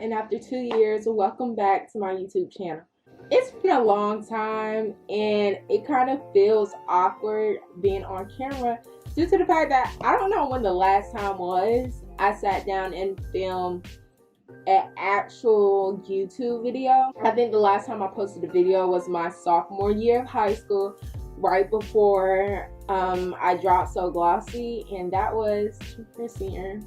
and after 2 years, welcome back to my YouTube channel. It's been a long time and it kind of feels awkward being on camera due to the fact that I don't know when the last time was I sat down and filmed an actual YouTube video. I think the last time I posted a video was my sophomore year of high school, right before I dropped So Glossy, and that was senior.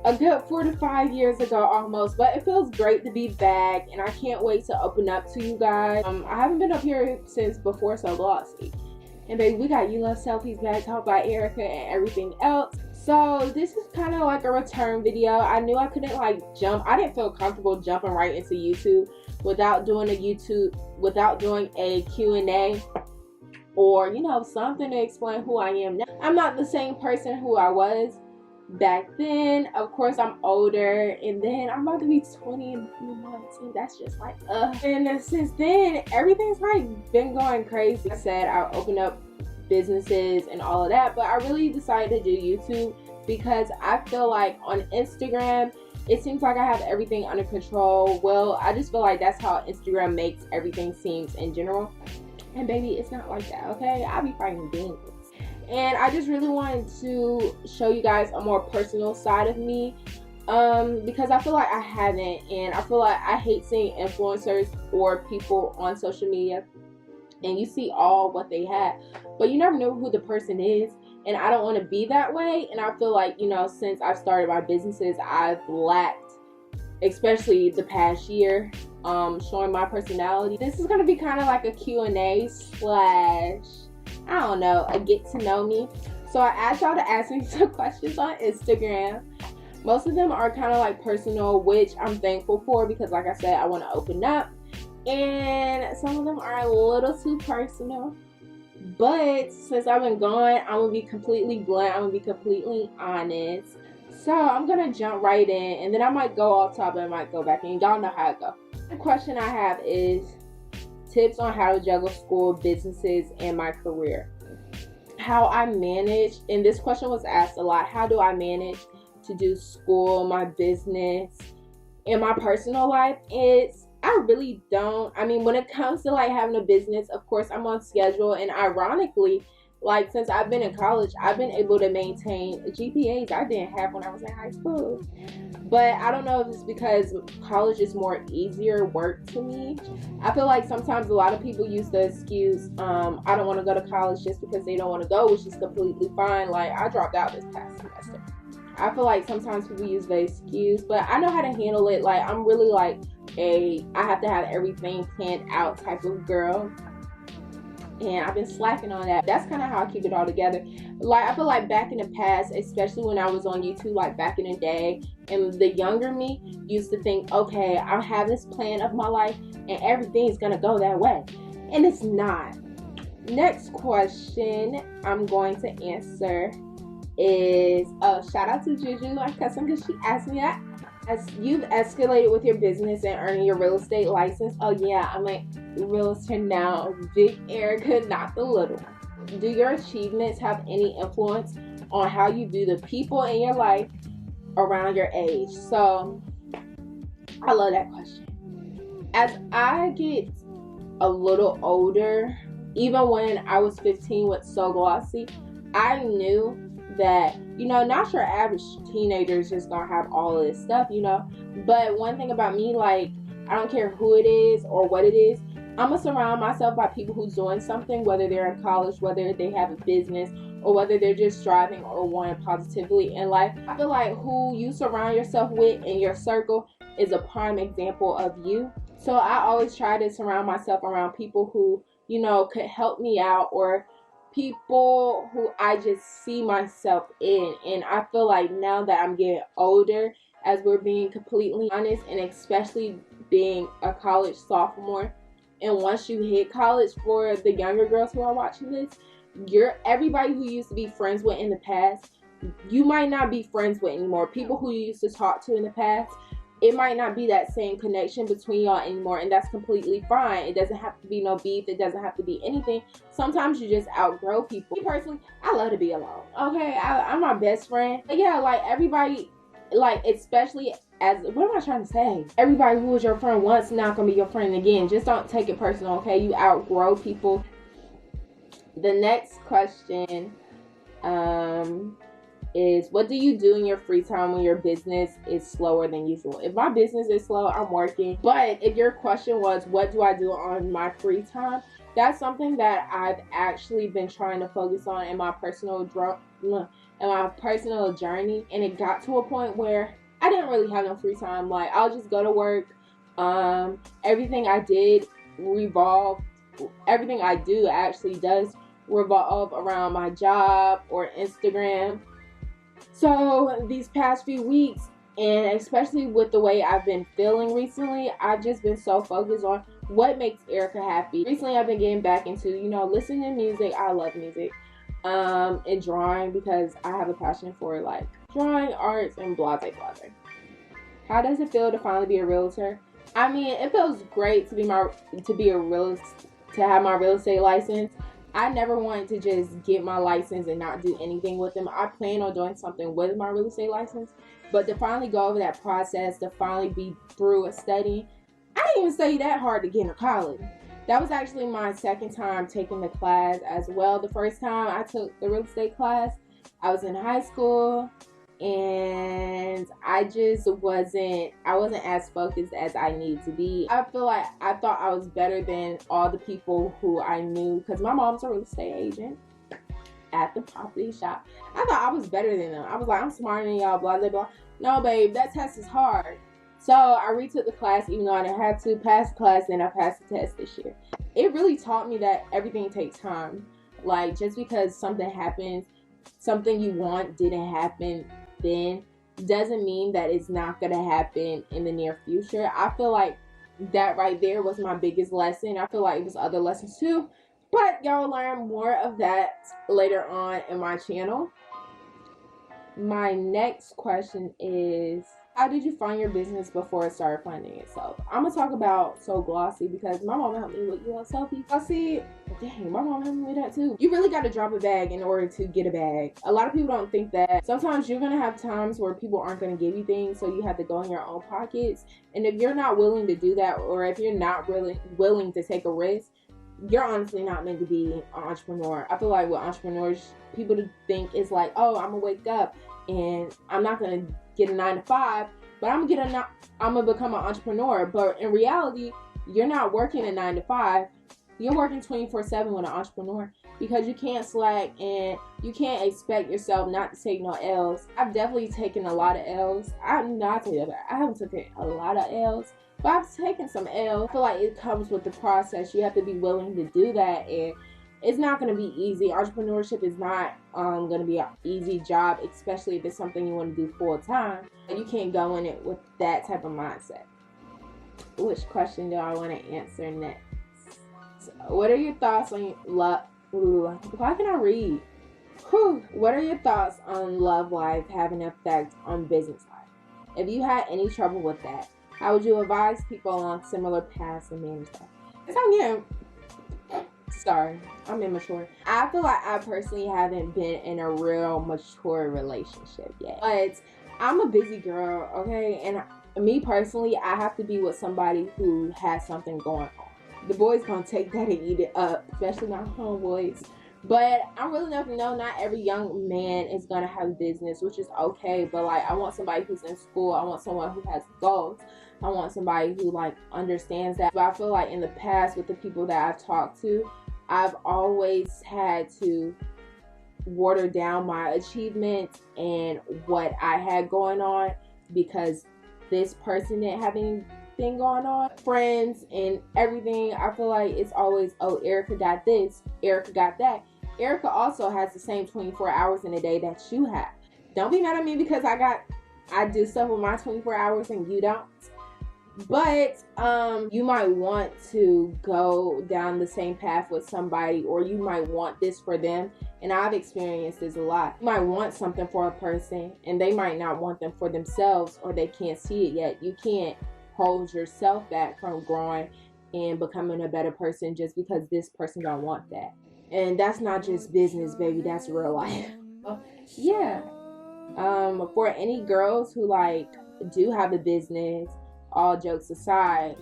A good 4 to 5 years ago almost, but it feels great to be back and I can't wait to open up to you guys. I haven't been up here since before So Glossy. And baby, we got You Love Selfies back, talked by Erica and everything else. So this is kind of like a return video. I knew I couldn't jump. I didn't feel comfortable jumping right into YouTube without doing a Q&A or, you know, something to explain who I am now. I'm not the same person who I was back then. Of course, I'm older, and then I'm about to be 20 in a few months, and that's just like and since then everything's been going crazy. I said I'll open up businesses and all of that, but I really decided to do YouTube because I feel like on Instagram it seems like I have everything under control. Well, I just feel like that's how Instagram makes everything seems in general, and baby, it's not like that. Okay, I be fighting demons. And I just really wanted to show you guys a more personal side of me, because I feel like I haven't, and I feel like I hate seeing influencers or people on social media and you see all what they have, but you never know who the person is, and I don't want to be that way. And I feel like, you know, since I've started my businesses, I've lacked, especially the past year, showing my personality. This is going to be kind of like a Q&A slash, I don't know, a get to know me. So I asked y'all to ask me some questions on Instagram. Most of them are kind of like personal, which I'm thankful for because, like I said, I want to open up. And some of them are a little too personal. But since I've been gone, I'm going to be completely blunt. I'm going to be completely honest. So I'm going to jump right in, and then I might go off topic and I might go back in. Y'all know how it goes. The question I have is tips on how to juggle school, businesses, and my career. How I manage, and this question was asked a lot, how do I manage to do school, my business, and my personal life? I really don't. I mean, when it comes to having a business, of course I'm on schedule, and ironically, since I've been in college, I've been able to maintain GPAs I didn't have when I was in high school. But I don't know if it's because college is more easier work to me. I feel like sometimes a lot of people use the excuse, I don't want to go to college just because they don't want to go, which is completely fine. I dropped out this past semester. I feel like sometimes people use the excuse, but I know how to handle it. I'm really I have to have everything planned out type of girl. And I've been slacking on that. That's kind of how I keep it all together. I feel like back in the past, especially when I was on YouTube, back in the day, and the younger me used to think, okay, I have this plan of my life and everything's gonna go that way. And it's not. Next question I'm going to answer is, shout out to Juju, my cousin, because she asked me that. As you've escalated with your business and earning your real estate license. Oh yeah, I'm a realtor now. Big Erica, not the little one. Do your achievements have any influence on how you view the people in your life around your age? So I love that question. As I get a little older, even when I was 15 with So Glossy, I knew that, you know, not your average teenager is just gonna have all of this stuff, you know. But one thing about me, I don't care who it is or what it is, I'm gonna surround myself by people who's doing something, whether they're in college, whether they have a business, or whether they're just striving or wanting positively in life. I feel like who you surround yourself with in your circle is a prime example of you. So I always try to surround myself around people who, you know, could help me out, or people who I just see myself in. And I feel like now that I'm getting older, as we're being completely honest, and especially being a college sophomore, and once you hit college, for the younger girls who are watching this, everybody who you used to be friends with in the past, you might not be friends with anymore. People who you used to talk to in the past, it might not be that same connection between y'all anymore, and that's completely fine. It doesn't have to be no beef. It doesn't have to be anything. Sometimes you just outgrow people. Me personally, I love to be alone. Okay, I'm my best friend. But yeah, everybody like, especially as, what am I trying to say? Everybody who was your friend once not gonna be your friend again. Just don't take it personal, okay? You outgrow people. The next question is, what do you do in your free time when your business is slower than usual? If my business is slow, I'm working. But if your question was, what do I do on my free time? That's something that I've actually been trying to focus on in my personal journey. And it got to a point where I didn't really have no free time. Like, I'll just go to work. Everything I do actually does revolve around my job or Instagram. So these past few weeks, and especially with the way I've been feeling recently, I've just been so focused on what makes Erica happy. Recently, I've been getting back into, listening to music. I love music. And drawing, because I have a passion for, like, drawing, arts, and blase. How does it feel to finally be a realtor? I mean, it feels great to have my real estate license. I never wanted to just get my license and not do anything with them. I plan on doing something with my real estate license, but to finally go over that process, to finally be through a study, I didn't even study that hard to get into college. That was actually my second time taking the class as well. The first time I took the real estate class, I was in high school, and I wasn't as focused as I need to be. I feel like I thought I was better than all the people who I knew, because my mom's a real estate agent at the property shop. I thought I was better than them. I was like, I'm smarter than y'all, blah, blah, blah. No, babe, that test is hard. So I retook the class, even though I didn't have to pass the class, then I passed the test this year. It really taught me that everything takes time. Like, just because something happens, something you want didn't happen then, doesn't mean that it's not going to happen in the near future. I feel like that right there was my biggest lesson. I feel like it was other lessons too, but y'all will learn more of that later on in my channel. My next question is, how did you find your business before it started finding itself? I'm going to talk about So Glossy, because my mom helped me with selfie. Glossy, dang, my mom helped me with that too. You really got to drop a bag in order to get a bag. A lot of people don't think that. Sometimes you're going to have times where people aren't going to give you things, so you have to go in your own pockets. And if you're not willing to do that, or if you're not really willing to take a risk, you're honestly not meant to be an entrepreneur. I feel like with entrepreneurs, people think it's like, oh, I'm going to wake up and I'm not going to get a 9-to-5, but I'm gonna become an entrepreneur. But in reality, you're not working a 9-to-5. You're working 24/7 with an entrepreneur, because you can't slack and you can't expect yourself not to take no L's. I've definitely taken a lot of L's. I haven't taken a lot of L's, but I've taken some L's. I feel like it comes with the process. You have to be willing to do that, and it's not going to be easy. Entrepreneurship is not going to be an easy job, especially if it's something you want to do full time. You can't go in it with that type of mindset. Which question do I want to answer next? So, what are your thoughts on love? Why can I read? What are your thoughts on love life having an effect on business life? If you had any trouble with that, how would you advise people along similar paths and manage that? Sorry, I'm immature. I feel like I personally haven't been in a real mature relationship yet. But I'm a busy girl, okay? And me personally, I have to be with somebody who has something going on. The boys gonna take that and eat it up, especially my homeboys. But I'm really enough to know not every young man is gonna have business, which is okay. But like, I want somebody who's in school. I want someone who has goals. I want somebody who like understands that. But I feel like in the past, with the people that I've talked to, I've always had to water down my achievements and what I had going on, because this person didn't have anything going on. Friends and everything, I feel like it's always, oh, Erica got this, Erica got that. Erica also has the same 24 hours in a day that you have. Don't be mad at me because I do stuff with my 24 hours and you don't. But you might want to go down the same path with somebody, or you might want this for them. And I've experienced this a lot. You might want something for a person and they might not want them for themselves, or they can't see it yet. You can't hold yourself back from growing and becoming a better person just because this person don't want that. And that's not just business, baby. That's real life. Yeah. For any girls who like do have a business, all jokes aside,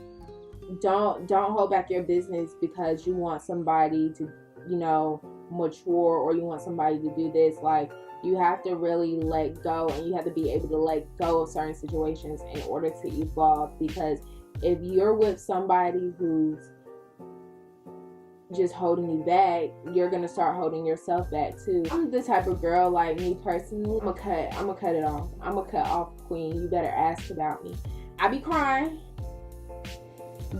don't hold back your business because you want somebody to, you know, mature, or you want somebody to do this. Like, you have to really let go, and you have to be able to let go of certain situations in order to evolve. Because if you're with somebody who's just holding you back, you're gonna start holding yourself back too. I'm the type of girl, like me personally, I'm gonna cut it off. I'm gonna cut off, queen. You better ask about me. I be crying,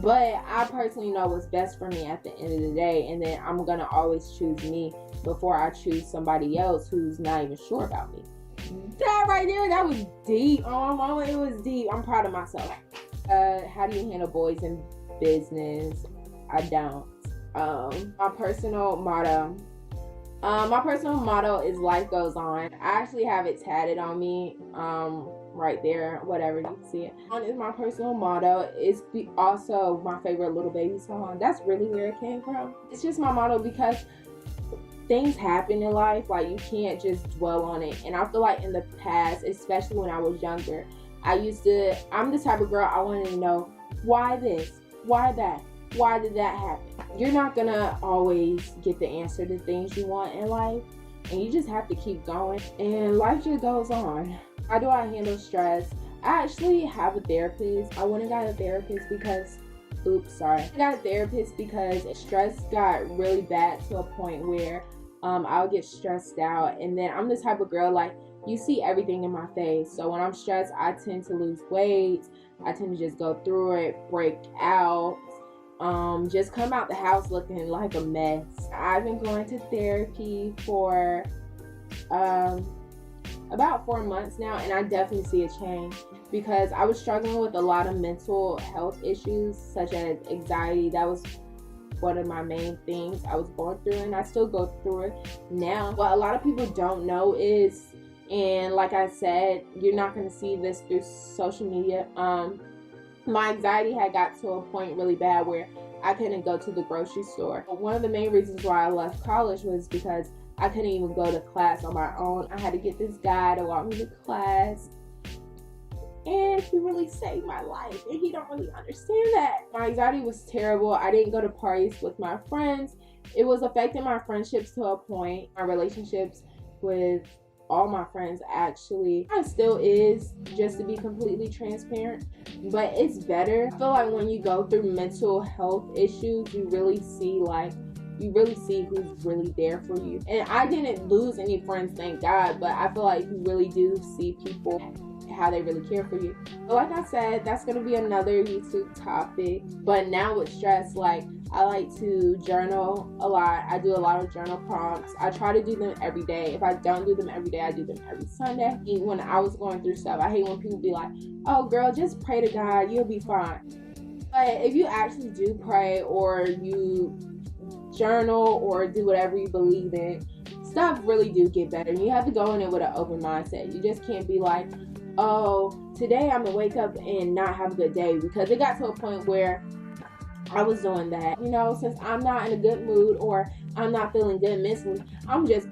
but I personally know what's best for me at the end of the day, and then I'm gonna always choose me before I choose somebody else who's not even sure about me. That right there, that was deep. Oh, mama, it was deep. I'm proud of myself. How do you handle boys in business? I don't. My personal motto is life goes on. I actually have it tatted on me, right there, whatever, you can see it. Is my personal motto. It's also my favorite Little Baby song. That's really where it came from. It's just my motto because things happen in life, like you can't just dwell on it. And I feel like in the past, especially when I was younger, I'm the type of girl, I wanted to know, why this, why that, why did that happen? You're not gonna always get the answer to things you want in life, and you just have to keep going, and life just goes on. How do I handle stress? I actually have a therapist. I went and got a therapist because I got a therapist because stress got really bad to a point where I'll get stressed out, and then I'm the type of girl, like, you see everything in my face. So when I'm stressed, I tend to lose weight. I tend to just go through it, break out, just come out the house looking like a mess. I've been going to therapy for about 4 months now, and I definitely see a change because I was struggling with a lot of mental health issues such as anxiety. That was one of my main things I was going through, and I still go through it now. What a lot of people don't know is, and like I said, you're not going to see this through social media, my anxiety had got to a point really bad where I couldn't go to the grocery store. One of the main reasons why I left college was because I couldn't even go to class on my own. I had to get this guy to walk me to class, and he really saved my life, and he don't really understand that. My anxiety was terrible. I didn't go to parties with my friends. It was affecting my friendships to a point. My relationships with all my friends actually, it still is, just to be completely transparent, but it's better. I feel like when you go through mental health issues, you really see who's really there for you. And I didn't lose any friends, thank God, but I feel like you really do see people, how they really care for you. But like I said, that's gonna be another YouTube topic. But now with stress, like, I like to journal a lot. I do a lot of journal prompts. I try to do them every day. If I don't do them every day, I do them every Sunday. When I was going through stuff, I hate when people be like, oh girl, just pray to God, you'll be fine. But if you actually do pray, or you journal, or do whatever you believe in, stuff really do get better. You have to go in it with an open mindset. You just can't be like, oh, today I'm gonna wake up and not have a good day, because it got to a point where I was doing that. You know, since I'm not in a good mood, or I'm not feeling good mentally, I'm just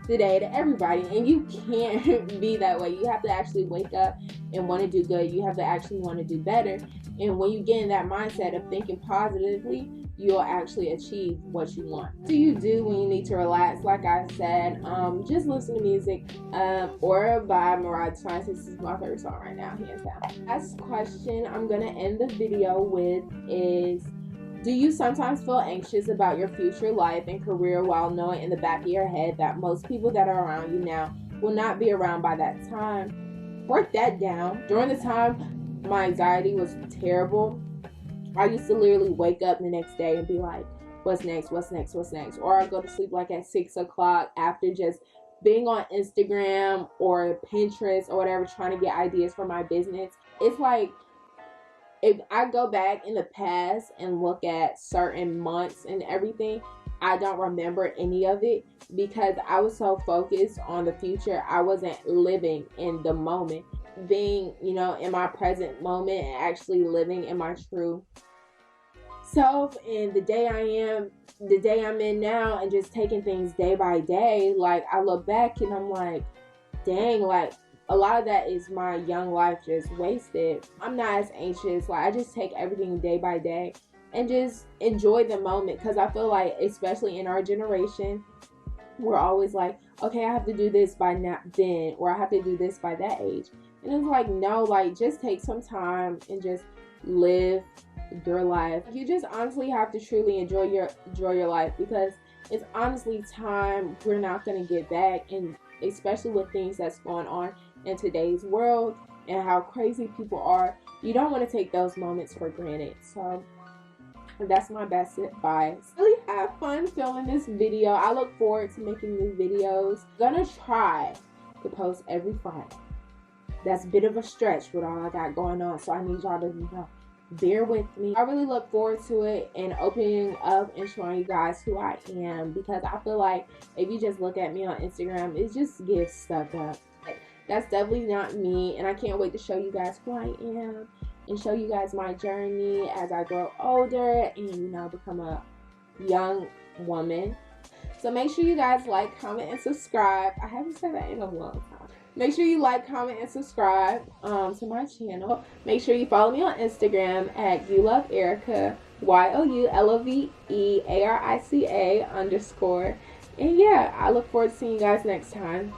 today to everybody. And you can't be that way. You have to actually wake up and want to do good. You have to actually want to do better. And when you get in that mindset of thinking positively, you'll actually achieve what you want. What do you do when you need to relax? Like I said, just listen to music, or by Mariah Carey. This is my favorite song right now, hands down. Last question I'm gonna end the video with is, do you sometimes feel anxious about your future life and career while knowing in the back of your head that most people that are around you now will not be around by that time? Break that down. During the time my anxiety was terrible, I used to literally wake up the next day and be like, what's next, what's next, what's next? Or I go to sleep like at 6 o'clock after just being on Instagram or Pinterest or whatever, trying to get ideas for my business. It's like, if I go back in the past and look at certain months and everything, I don't remember any of it because I was so focused on the future. I wasn't living in the moment, being, you know, in my present moment and actually living in my true self. And the day I'm in now, and just taking things day by day, like, I look back and I'm like, dang, like a lot of that is my young life just wasted. I'm not as anxious. Like I just take everything day by day and just enjoy the moment, because I feel like, especially in our generation, we're always like, okay, I have to do this by now then, or I have to do this by that age. And it's like, no, like just take some time and just live your life. You just honestly have to truly enjoy your life, because it's honestly time we're not going to get back. And especially with things that's going on in today's world and how crazy people are, you don't want to take those moments for granted. So that's my best advice. Really have fun filming this video. I look forward to making new videos. Gonna try to post every Friday. That's a bit of a stretch with all I got going on, so I need y'all to bear with me. I really look forward to it and opening up and showing you guys who I am, because I feel like if you just look at me on Instagram, it just gets stuck up. That's definitely not me, and I can't wait to show you guys who I am and show you guys my journey as I grow older and, become a young woman. So make sure you guys like, comment, and subscribe. I haven't said that in a long time. Make sure you like, comment, and subscribe to my channel. Make sure you follow me on Instagram at YouLoveErica, YOULOVEARICA_. And yeah, I look forward to seeing you guys next time.